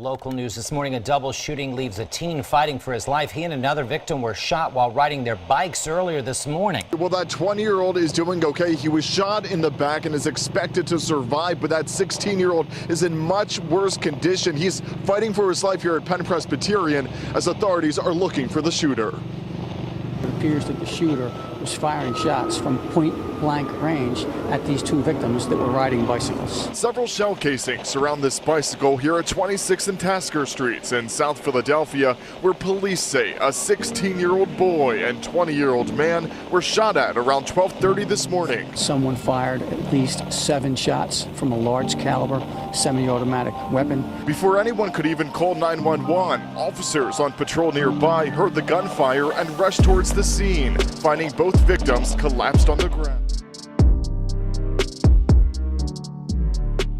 local news this morning. A double shooting leaves a teen fighting for his life. He and another victim were shot while riding their bikes earlier this morning. Well, that 20-year-old is doing okay. He was shot in the back and is expected to survive, but that 16-year-old is in much worse condition. He's fighting for his life here at Penn Presbyterian as authorities are looking for the shooter. It appears that the shooter was firing shots from point-blank range at these two victims that were riding bicycles. Several shell casings surround this bicycle here at 26 and Tasker Streets in South Philadelphia, where police say a 16-year-old boy and 20-year-old man were shot at around 12:30 this morning. Someone fired at least 7 shots from a large caliber semi-automatic weapon. Before anyone could even call 911, officers on patrol nearby heard the gunfire and rushed towards the scene, finding both victims collapsed on the ground.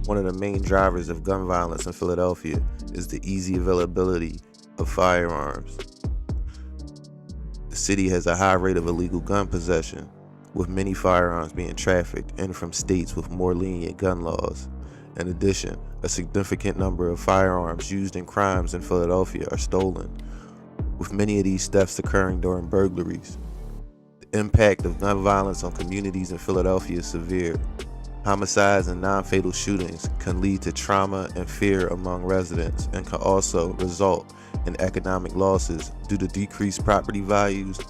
One of the main drivers of gun violence in Philadelphia is the easy availability of firearms. The city has a high rate of illegal gun possession, with many firearms being trafficked in from states with more lenient gun laws. In addition, a significant number of firearms used in crimes in Philadelphia are stolen, with many of these thefts occurring during burglaries. The impact of gun violence on communities in Philadelphia is severe. Homicides and non-fatal shootings can lead to trauma and fear among residents and can also result in economic losses due to decreased property values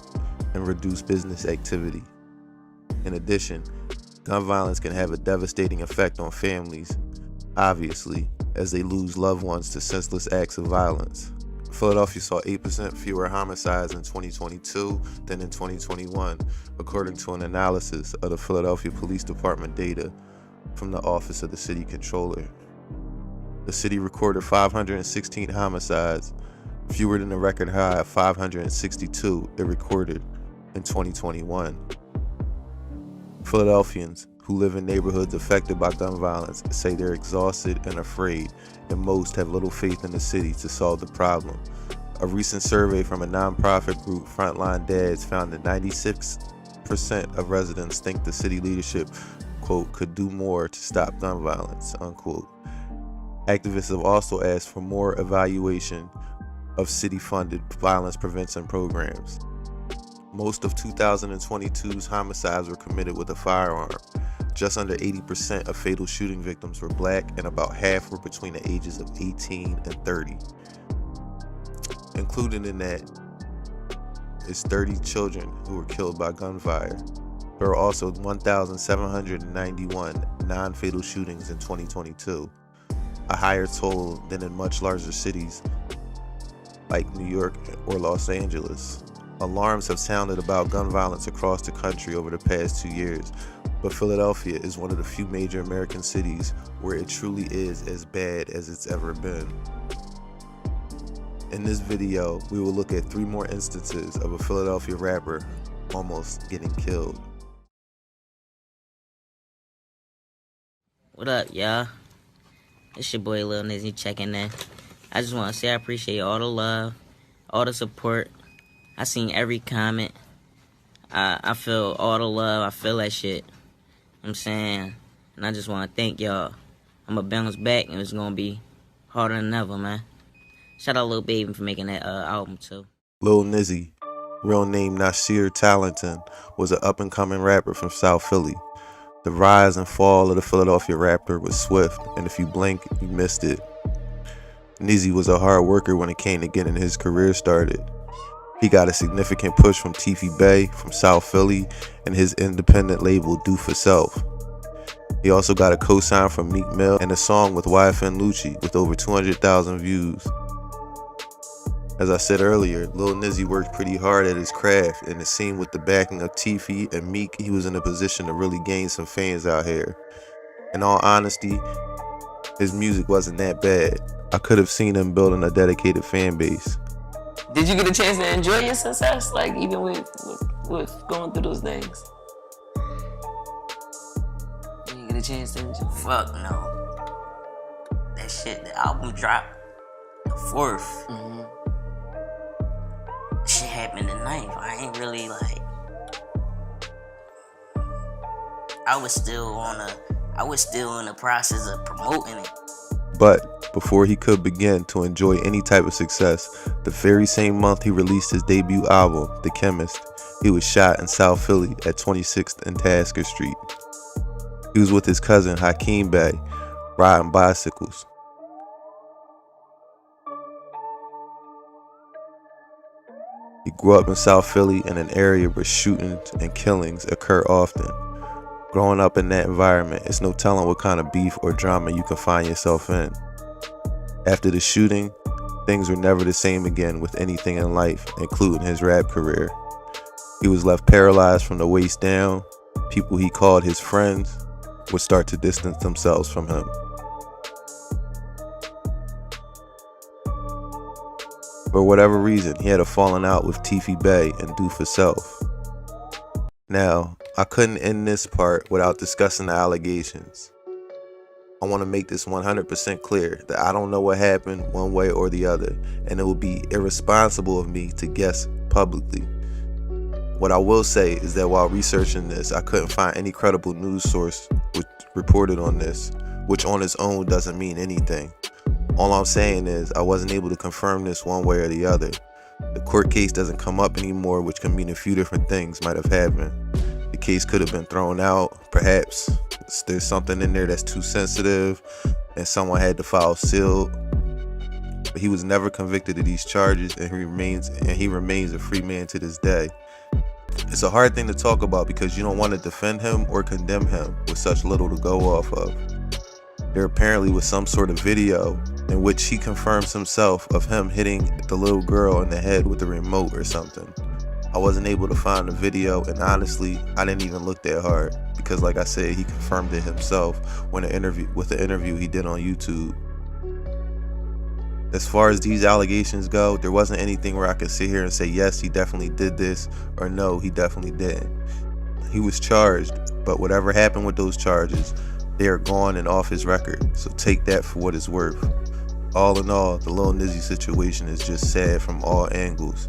and reduced business activity. In addition, gun violence can have a devastating effect on families, obviously, as they lose loved ones to senseless acts of violence. Philadelphia saw 8% fewer homicides in 2022 than in 2021, according to an analysis of the Philadelphia Police Department data from the Office of the City Controller. The city recorded 516 homicides, fewer than the record high of 562 it recorded in 2021. Philadelphians who live in neighborhoods affected by gun violence say they're exhausted and afraid, and most have little faith in the city to solve the problem. A recent survey from a nonprofit group, Frontline Dads, found that 96% of residents think the city leadership, quote, could do more to stop gun violence, unquote. Activists have also asked for more evaluation of city-funded violence prevention programs. Most of 2022's homicides were committed with a firearm. Just under 80% of fatal shooting victims were black, and about half were between the ages of 18 and 30. Included in that is 30 children who were killed by gunfire. There are also 1,791 non-fatal shootings in 2022, a higher total than in much larger cities like New York or Los Angeles. Alarms have sounded about gun violence across the country over the past 2 years, but Philadelphia is one of the few major American cities where it truly is as bad as it's ever been. In this video, we will look at 3 more instances of a Philadelphia rapper almost getting killed. What up, y'all? It's your boy Little Nizzy checking in. I just want to say I appreciate all the love, all the support. I seen every comment. I feel all the love. I feel that shit. I'm saying, and I just want to thank y'all. I'm going to bounce back, and it's going to be harder than ever, man. Shout out Lil Baby for making that album, too. Little Nizzy, real name Nasir Talenton, was an up-and-coming rapper from South Philly. The rise and fall of the Philadelphia rapper was swift, and if you blink, you missed it. Nizzy was a hard worker when it came to getting his career started. He got a significant push from Teefy Bay from South Philly and his independent label Do For Self. He also got a co-sign from Meek Mill and a song with YFN Lucci with over 200,000 views. As I said earlier, Lil Nizzy worked pretty hard at his craft, and it seemed with the backing of Teefy and Meek, he was in a position to really gain some fans out here. In all honesty, his music wasn't that bad. I could have seen him building a dedicated fan base. Did you get a chance to enjoy your success, like even with going through those things? Did you get a chance to enjoy? Fuck no. That shit, the album dropped the 4th. Shit happened the 9th. I ain't really like. I was still in the process of promoting it. But before he could begin to enjoy any type of success. The very same month he released his debut album, The Chemist, he was shot in South Philly at 26th and Tasker Street. He was with his cousin Hakeem Bey, riding bicycles. He grew up in South Philly in an area where shootings and killings occur often. Growing up in that environment, it's no telling what kind of beef or drama you can find yourself in. After the shooting, things were never the same again with anything in life, including his rap career. He was left paralyzed from the waist down. People he called his friends would start to distance themselves from him. For whatever reason, he had a falling out with Tiffy Bey and Do For Self. Now, I couldn't end this part without discussing the allegations. I want to make this 100% clear that I don't know what happened one way or the other, and it would be irresponsible of me to guess publicly. What I will say is that while researching this, I couldn't find any credible news source which reported on this, which on its own doesn't mean anything. All I'm saying is I wasn't able to confirm this one way or the other. The court case doesn't come up anymore, which can mean a few different things might have happened. The case could have been thrown out. Perhaps there's something in there that's too sensitive and someone had to file sealed. But he was never convicted of these charges, and he remains a free man to this day. It's a hard thing to talk about because you don't want to defend him or condemn him with such little to go off of. There apparently was some sort of video in which he confirms himself of him hitting the little girl in the head with a remote or something. I wasn't able to find the video, and honestly, I didn't even look that hard because, like I said, he confirmed it himself with the interview he did on YouTube. As far as these allegations go, there wasn't anything where I could sit here and say, yes, he definitely did this, or no, he definitely didn't. He was charged, but whatever happened with those charges, they are gone and off his record, so take that for what it's worth. All in all, the Little Nizzy situation is just sad from all angles.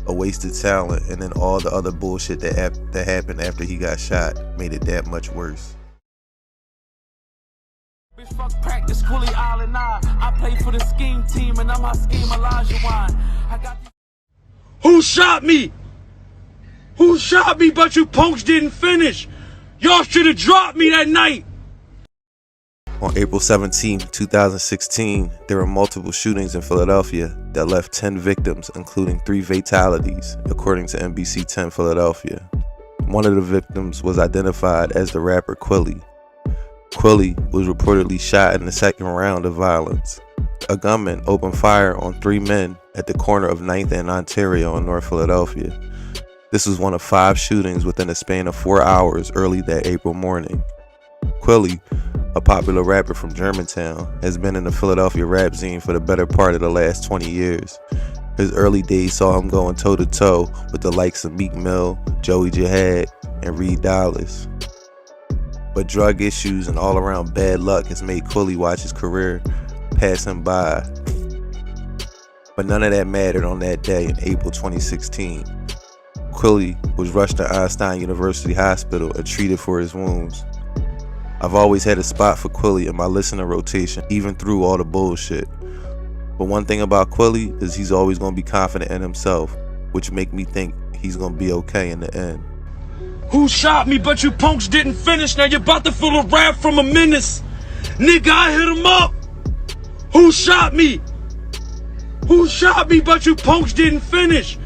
A wasted talent, and then all the other bullshit that happened after he got shot made it that much worse. Bitch, fuck practice, Quilly, I play for the scheme team, and I'm my scheme Elijah Wine. Who shot me? Who shot me, but you punks didn't finish? Y'all should have dropped me that night. On April 17, 2016, there were multiple shootings in Philadelphia that left 10 victims, including 3 fatalities, according to NBC 10 Philadelphia. One of the victims was identified as the rapper Quilly. Quilly was reportedly shot in the second round of violence. A gunman opened fire on 3 men at the corner of 9th and Ontario in North Philadelphia. This was one of 5 shootings within a span of 4 hours early that April morning. Quilly, a popular rapper from Germantown, has been in the Philadelphia rap scene for the better part of the last 20 years. His early days saw him going toe-to-toe with the likes of Meek Mill, Joey Jihad, and Reed Dollaz. But drug issues and all-around bad luck has made Quilly watch his career pass him by. But none of that mattered on that day in April 2016. Quilly was rushed to Einstein University Hospital and treated for his wounds. I've always had a spot for Quilly in my listener rotation, even through all the bullshit. But one thing about Quilly is he's always going to be confident in himself, which make me think he's going to be okay in the end. Who shot me, but you punks didn't finish? Now you're about to feel a rap from a menace. Nigga, I hit him up. Who shot me? Who shot me, but you punks didn't finish?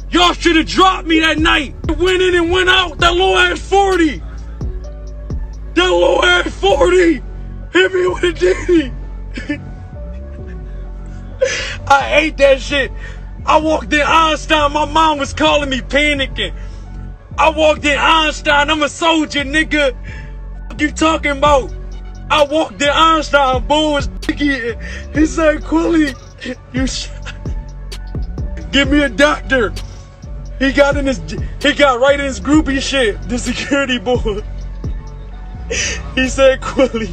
Y'all should have dropped me that night. Went in and went out. That little ass 40. That little ass 40 hit me with a ditty. I ate that shit. I walked in Einstein, my mom was calling me panicking. I walked in Einstein, I'm a soldier, nigga. What you talking about? I walked in Einstein, boy was dicky. He said, Quilly, you give me a doctor. He got right in his groupie shit, the security boy. He said, Quilly,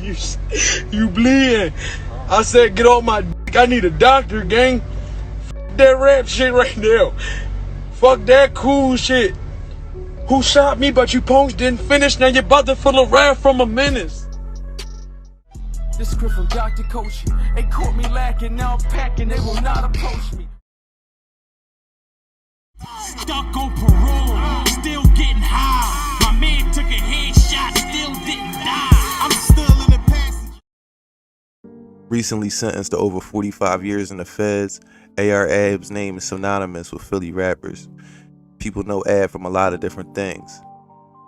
you bleeding. I said, get off my dick, I need a doctor, gang. Fuck that rap shit right now. Fuck that cool shit. Who shot me, but you punks didn't finish? Now you're about to feel a rap from a menace. The script from Dr. Coach. They caught me lacking, now I'm packing, they will not approach me. Stuck on parole, still getting high. My man took a headshot, still didn't die. I'm still in the passage. Recently sentenced to over 45 years in the feds, AR Ab's name is synonymous with Philly rappers. People know Ab from a lot of different things.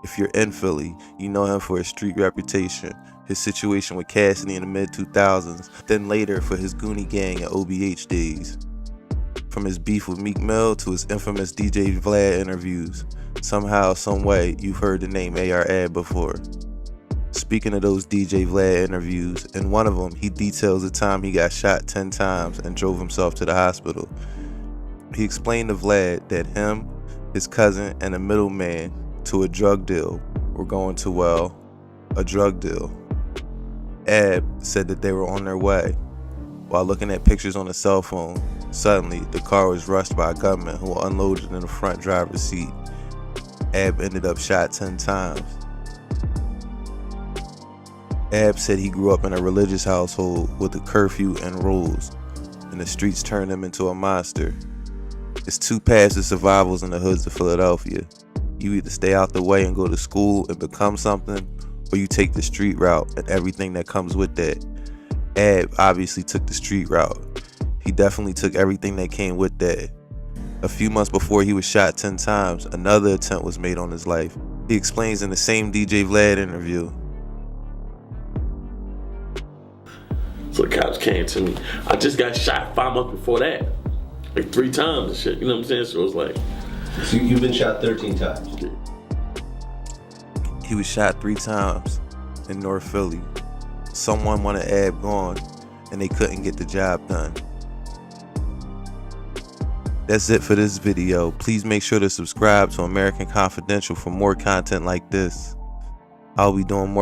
If you're in Philly, you know him for his street reputation, his situation with Cassidy in the mid-2000s, then later for his Goonie Gang and OBH days. From his beef with Meek Mill to his infamous DJ Vlad interviews, somehow, someway, you've heard the name AR Ab before. Speaking of those DJ Vlad interviews, in one of them, he details the time he got shot 10 times and drove himself to the hospital. He explained to Vlad that him, his cousin, and a middleman to a drug deal were going to, well, a drug deal. Ab said that they were on their way. While looking at pictures on a cell phone, suddenly the car was rushed by a gunman who unloaded in the front driver's seat. Ab ended up shot 10 times. Ab said he grew up in a religious household with a curfew and rules, and the streets turned him into a monster. It's two paths to survivals in the hoods of Philadelphia. You either stay out the way and go to school and become something, or you take the street route and everything that comes with that. Ab obviously took the street route. He definitely took everything that came with that. A few months before he was shot 10 times, another attempt was made on his life. He explains in the same DJ Vlad interview. So the cops came to me. I just got shot 5 months before that. Like 3 times and shit, you know what I'm saying? So it was like... So you've been shot 13 times? He was shot 3 times in North Philly. Someone wanted Ab gone, and they couldn't get the job done. That's it for this video. Please make sure to subscribe to American Confidential for more content like this. I'll be doing more